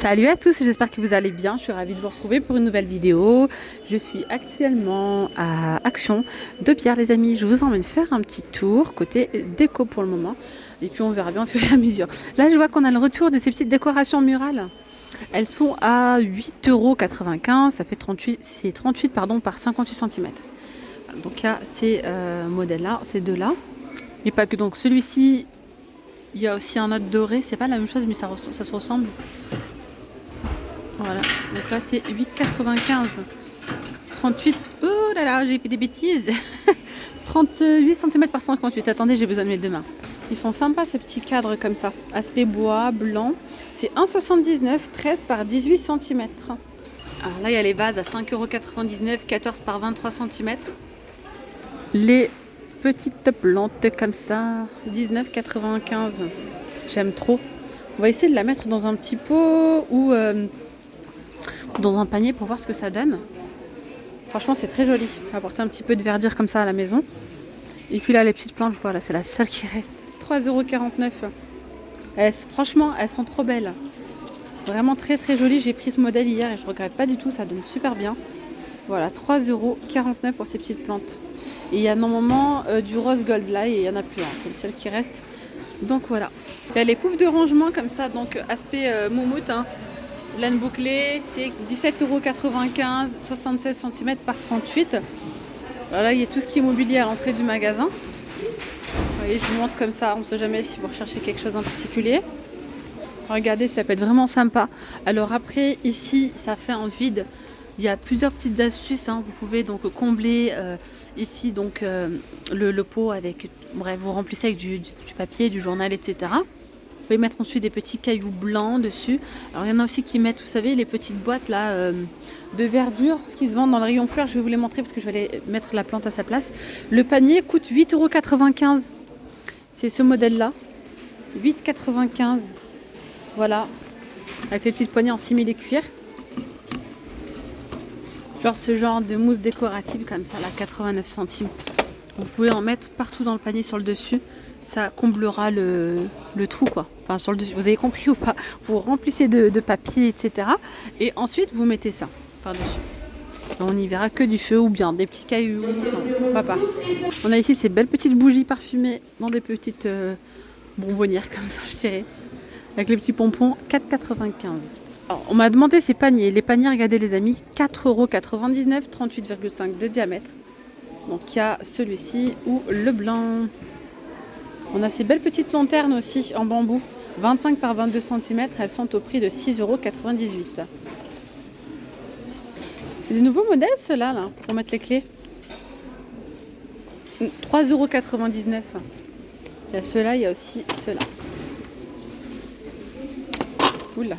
Salut à tous, j'espère que vous allez bien. Je suis ravie de vous retrouver pour une nouvelle vidéo. Je suis actuellement à Action de Pierre, les amis. Je vous emmène faire un petit tour côté déco pour le moment. Et puis on verra bien au fur et à mesure. Là, je vois qu'on a le retour de ces petites décorations murales. Elles sont à 8,95 €. Ça fait 38, c'est 38 pardon, par 58 cm. Donc il y a ces modèles-là, ces deux-là. Et pas que donc celui-ci, il y a aussi un autre doré. C'est pas la même chose, mais ça se ressemble. Voilà, donc là c'est 8,95 €. 38, oh là là, j'ai fait des bêtises. 38 cm par 58. Attendez, j'ai besoin de mes deux mains. Ils sont sympas ces petits cadres comme ça. Aspect bois, blanc. C'est 1,79 €, 13 par 18 cm. Alors là, il y a les vases à 5,99 €, 14 par 23 cm. Les petites plantes comme ça, 19,95 €. J'aime trop. On va essayer de la mettre dans un petit pot ou dans un panier pour voir ce que ça donne. Franchement, c'est très joli. On va apporter un petit peu de verdure comme ça à la maison. Et puis là, les petites plantes, voilà, c'est la seule qui reste. 3,49 €. Franchement, elles sont trop belles. Vraiment très très jolies. J'ai pris ce modèle hier et je regrette pas du tout. Ça donne super bien. Voilà, 3,49 € pour ces petites plantes. Et il y a normalement du rose gold là et il n'y en a plus. C'est le seul qui reste. Donc voilà. Il y a les poufs de rangement comme ça. Donc aspect moumoute. Laine bouclée, c'est 17,95 €, 76 cm par 38. Voilà, il y a tout ce qui est mobilier à l'entrée du magasin. Vous voyez, je vous montre comme ça, on ne sait jamais si vous recherchez quelque chose en particulier. Regardez, ça peut être vraiment sympa. Alors après, ici, ça fait un vide. Il y a plusieurs petites astuces. Vous pouvez donc combler ici donc le pot avec, bref, vous remplissez avec du papier, du journal, etc. Vous pouvez mettre ensuite des petits cailloux blancs dessus. Alors il y en a aussi qui mettent, vous savez, les petites boîtes là de verdure qui se vendent dans le rayon fleurs. Je vais vous les montrer parce que je vais aller mettre la plante à sa place. Le panier coûte 8,95 €. C'est ce modèle là. 8,95 €. Voilà. Avec les petites poignées en simili cuir. Genre ce genre de mousse décorative comme ça là, 89 centimes. Vous pouvez en mettre partout dans le panier sur le dessus. Ça comblera le trou quoi. Enfin sur le dessus, vous avez compris ou pas? Vous remplissez de papier, etc. Et ensuite vous mettez ça par-dessus. On n'y verra que du feu ou bien des petits cailloux. Enfin, pas. On a ici ces belles petites bougies parfumées dans des petites bonbonnières comme ça je dirais. Avec les petits pompons, 4,95 €. Alors, on m'a demandé ces paniers. Les paniers, regardez les amis, 4,99 €, 38,5 de diamètre. Donc il y a celui-ci ou le blanc. On a ces belles petites lanternes aussi en bambou, 25 par 22 cm. Elles sont au prix de 6,98 €. C'est des nouveaux modèles ceux-là, là, pour mettre les clés. 3,99 €. Il y a ceux-là, il y a aussi ceux-là. Oula,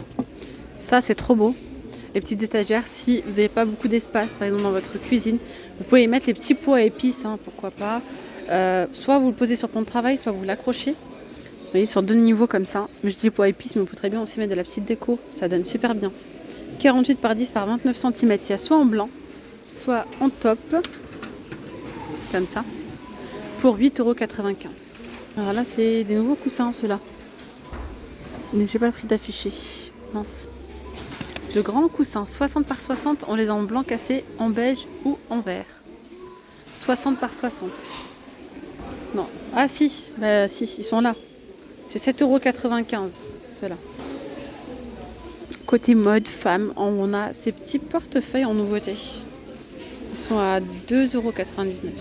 ça c'est trop beau. Les petites étagères, si vous n'avez pas beaucoup d'espace, par exemple dans votre cuisine, vous pouvez y mettre les petits pots à épices, pourquoi pas. Soit vous le posez sur le plan de travail, soit vous l'accrochez. Vous voyez, sur deux niveaux comme ça. Mais je dis pots à épices, mais on peut très bien aussi mettre de la petite déco. Ça donne super bien. 48 par 10 par 29 cm. Il y a soit en blanc, soit en taupe. Comme ça. Pour 8,95 €. Alors là, c'est des nouveaux coussins, ceux-là. Mais j'ai pas le prix d'afficher. Mince. De grands coussins, 60 par 60. On les a en blanc cassé, en beige ou en vert. 60 par 60. Non. Ah si, bah si, ils sont là. C'est 7,95 € ceux-là. Côté mode femme, on a ces petits portefeuilles en nouveauté. Ils sont à 2,99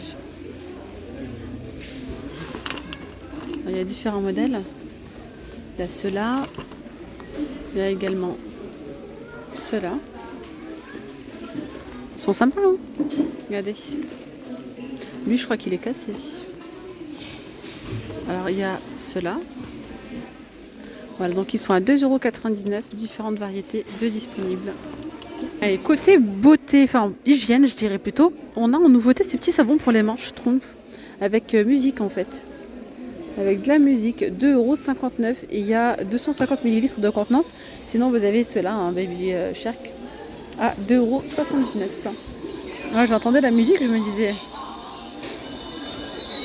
€. Il y a différents modèles. Il y a ceux-là. Il y a également ceux-là. Ils sont sympas, Regardez. Lui, je crois qu'il est cassé. Alors, il y a ceux-là. Voilà, donc ils sont à 2,99 €. Différentes variétés de disponibles. Allez, côté beauté, enfin hygiène, je dirais plutôt, on a en nouveauté ces petits savons pour les mains, je trouve. Avec musique, en fait. Avec de la musique, 2,59 € et il y a 250 ml de contenance. Sinon, vous avez ceux-là, un Baby Shark, à 2,79 €. Ouais, j'entendais la musique, je me disais.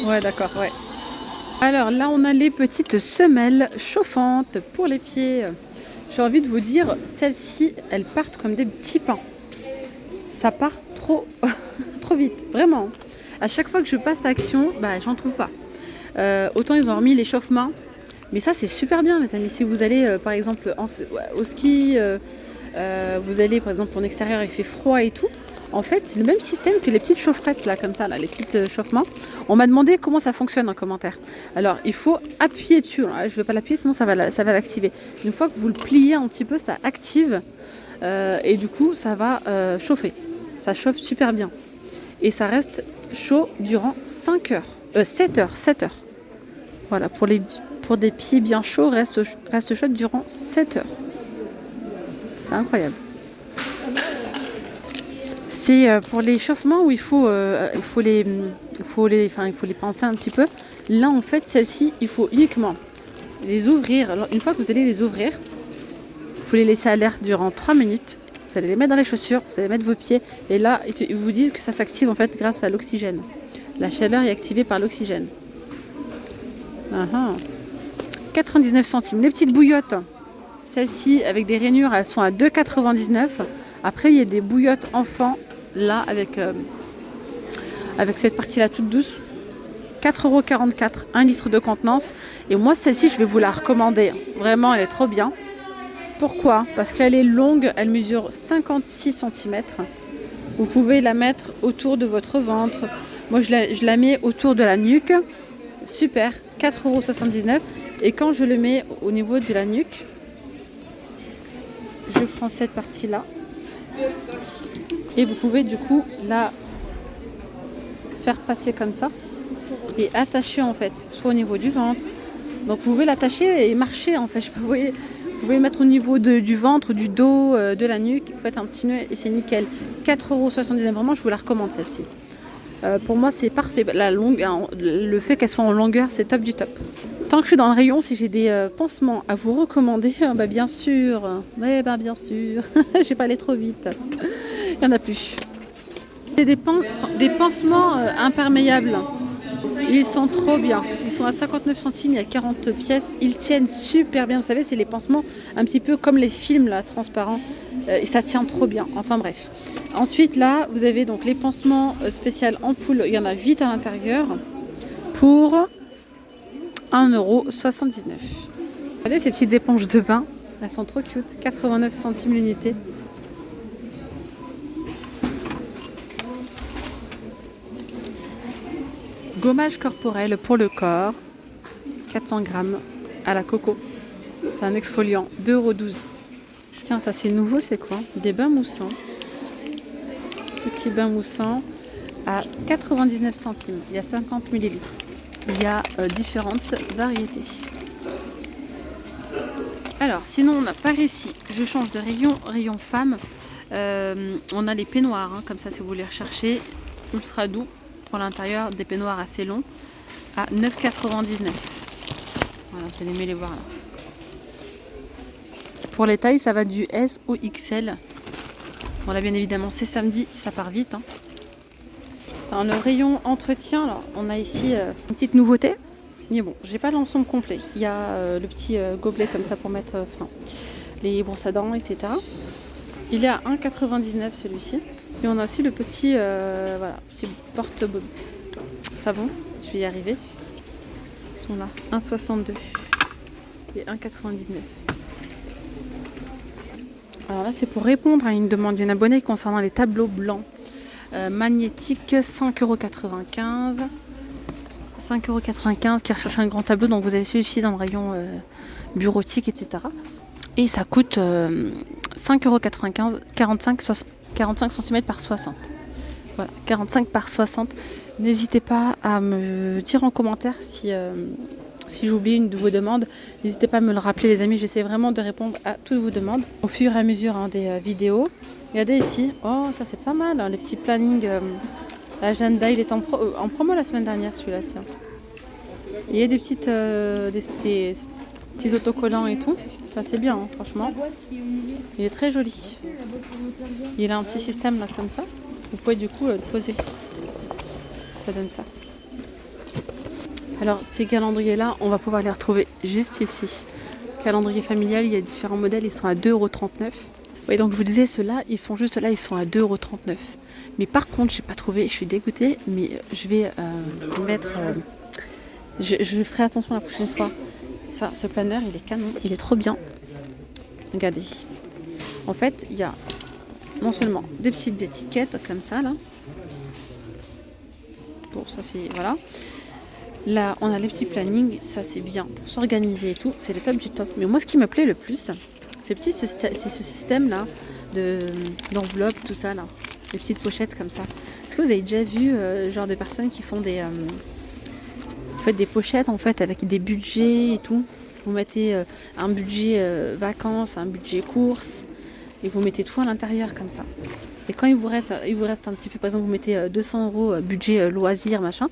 Ouais, d'accord, ouais. Alors là, on a les petites semelles chauffantes pour les pieds. j'ai envie de vous dire, celles-ci, elles partent comme des petits pains. Ça part trop, trop vite, vraiment. À chaque fois que je passe à Action, bah, j'en trouve pas. Autant ils ont remis l'échauffement, mais ça c'est super bien les amis. Si vous allez par exemple au ski, vous allez par exemple en extérieur, il fait froid et tout. En fait, c'est le même système que les petites chaufferettes là, comme ça, là, les petits chauffements. On m'a demandé comment ça fonctionne en commentaire. Alors, il faut appuyer dessus. Alors, je ne vais pas l'appuyer, sinon ça va l'activer. Une fois que vous le pliez un petit peu, ça active et du coup, ça va chauffer. Ça chauffe super bien. Et ça reste chaud durant 5 heures. 7 heures. Voilà, pour des pieds bien chauds, reste chaud durant 7 heures. C'est incroyable. C'est pour l'échauffement où il faut les pincer un petit peu. Là, en fait, celle-ci, il faut uniquement les ouvrir. Alors, une fois que vous allez les ouvrir, il faut les laisser à l'air durant 3 minutes. Vous allez les mettre dans les chaussures, vous allez mettre vos pieds. Et là, ils vous disent que ça s'active en fait grâce à l'oxygène. La chaleur est activée par l'oxygène. 99 centimes. Les petites bouillottes, celles-ci avec des rainures, elles sont à 2,99 €. Après, il y a des bouillottes enfants, là, avec cette partie-là toute douce. 4,44 €, 1 litre de contenance. Et moi, celle-ci, je vais vous la recommander. Vraiment, elle est trop bien. Pourquoi? Parce qu'elle est longue, elle mesure 56 cm. Vous pouvez la mettre autour de votre ventre. Moi, je la mets autour de la nuque. Super, 4,79 €. Et quand je le mets au niveau de la nuque, je prends cette partie-là. Et vous pouvez du coup la faire passer comme ça et attacher en fait, soit au niveau du ventre. Donc vous pouvez l'attacher et marcher en fait. Vous pouvez le mettre au niveau du ventre, du dos, de la nuque. Vous faites un petit nœud et c'est nickel. 4,79 €. Vraiment, je vous la recommande celle-ci. Pour moi, c'est parfait. Le fait qu'elle soit en longueur, c'est top du top. Tant que je suis dans le rayon, si j'ai des pansements à vous recommander, bah bien sûr. Ouais, bah bien sûr. Je vais pas aller trop vite. Il n'y en a plus. C'est des pansements imperméables. Ils sont trop bien. Ils sont à 59 centimes, il y a 40 pièces. Ils tiennent super bien. Vous savez, c'est les pansements un petit peu comme les films là, transparents. Et ça tient trop bien. Enfin bref. Ensuite là, vous avez donc les pansements spécial ampoule. Il y en a 8 à l'intérieur pour 1,79 €. Regardez ces petites éponges de bain. Elles sont trop cute. 89 centimes l'unité. Gommage corporel pour le corps, 400 grammes à la coco. C'est un exfoliant, 2,12 €. Tiens, ça c'est nouveau, c'est quoi? Des bains moussants. Petit bain moussant à 99 centimes. Il y a 50 millilitres. Il y a différentes variétés. Alors, sinon, on a par ici, je change de rayon femme. On a les peignoirs, hein, comme ça si vous voulez rechercher. Ultra doux. Pour l'intérieur, des peignoirs assez longs à 9,99 €. Voilà, vous allez aimer les voir là. Pour les tailles, ça va du S au XL. Bon là, bien évidemment, c'est samedi, ça part vite. Hein. Dans le rayon entretien, alors, on a ici une petite nouveauté. Mais bon, j'ai pas l'ensemble complet. Il y a le petit gobelet comme ça pour mettre les brosses à dents, etc. Il est à 1,99 € celui-ci. Et on a aussi le petit, petit porte-savon. Je vais y arriver. Ils sont là, 1,62 € et 1,99 €. Alors là, c'est pour répondre à une demande d'une abonnée concernant les tableaux blancs magnétiques, 5,95 €. 5,95 € qui recherche un grand tableau. Donc vous avez celui-ci dans le rayon bureautique, etc. Et ça coûte 5,95 €, 45 cm par 60. Voilà, 45 par 60. N'hésitez pas à me dire en commentaire si j'oublie une de vos demandes. N'hésitez pas à me le rappeler les amis, j'essaie vraiment de répondre à toutes vos demandes au fur et à mesure des vidéos. Regardez ici, oh ça c'est pas mal, hein, les petits plannings. L'agenda il est en promo la semaine dernière celui-là, tiens. Il y a des petites des petits autocollants et tout. Ça c'est bien, hein, franchement. Il est très joli. Il a un petit système là comme ça. Vous pouvez du coup le poser. Ça donne ça. Alors ces calendriers là, on va pouvoir les retrouver juste ici. calendrier familial, il y a différents modèles, ils sont à 2,39 €. Oui, donc je vous disais, ceux-là, ils sont juste là, ils sont à 2,39 €. Mais par contre, j'ai pas trouvé, je suis dégoûtée, mais je vais mettre... je ferai attention la prochaine fois. Ça, ce planeur, il est canon, il est trop bien. Regardez. En fait, il y a non seulement des petites étiquettes comme ça, là. Bon, ça c'est... Voilà. Là, on a les petits plannings, ça c'est bien pour s'organiser et tout, c'est le top du top. Mais moi, ce qui me plaît le plus, c'est ce système-là d'enveloppe, tout ça, là. Des petites pochettes comme ça. Est-ce que vous avez déjà vu genre de personnes qui font des... vous faites des pochettes, en fait, avec des budgets et tout. Vous mettez un budget vacances, un budget courses, et vous mettez tout à l'intérieur comme ça. Et quand il vous reste un petit peu, par exemple, vous mettez 200 € budget loisirs, machin,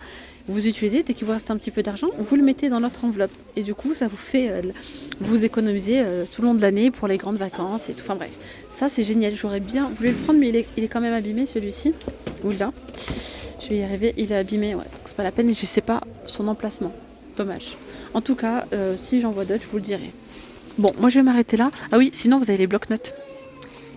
vous utilisez, dès qu'il vous reste un petit peu d'argent, vous le mettez dans notre enveloppe. Et du coup, ça vous fait, vous économiser tout le long de l'année pour les grandes vacances et tout. Enfin bref, ça c'est génial. J'aurais bien voulu le prendre, mais il est quand même abîmé celui-ci. Oula, je vais y arriver, il est abîmé, ouais. Donc c'est pas la peine, et je sais pas son emplacement. Dommage. En tout cas, si j'en vois d'autres, je vous le dirai. Bon, moi je vais m'arrêter là. Ah oui, sinon vous avez les blocs-notes.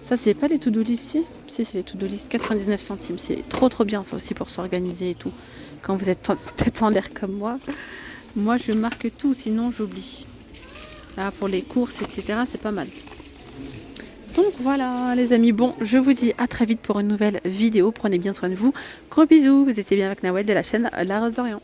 Ça, c'est pas les to-do list, si c'est les to-do list, 99 centimes. C'est trop bien, ça aussi, pour s'organiser et tout. Quand vous êtes tête en l'air comme moi, je marque tout, sinon j'oublie. Là, pour les courses, etc., c'est pas mal. Donc voilà, les amis. Bon, je vous dis à très vite pour une nouvelle vidéo. Prenez bien soin de vous. Gros bisous. Vous étiez bien avec Nawel de la chaîne La Rose d'Orient.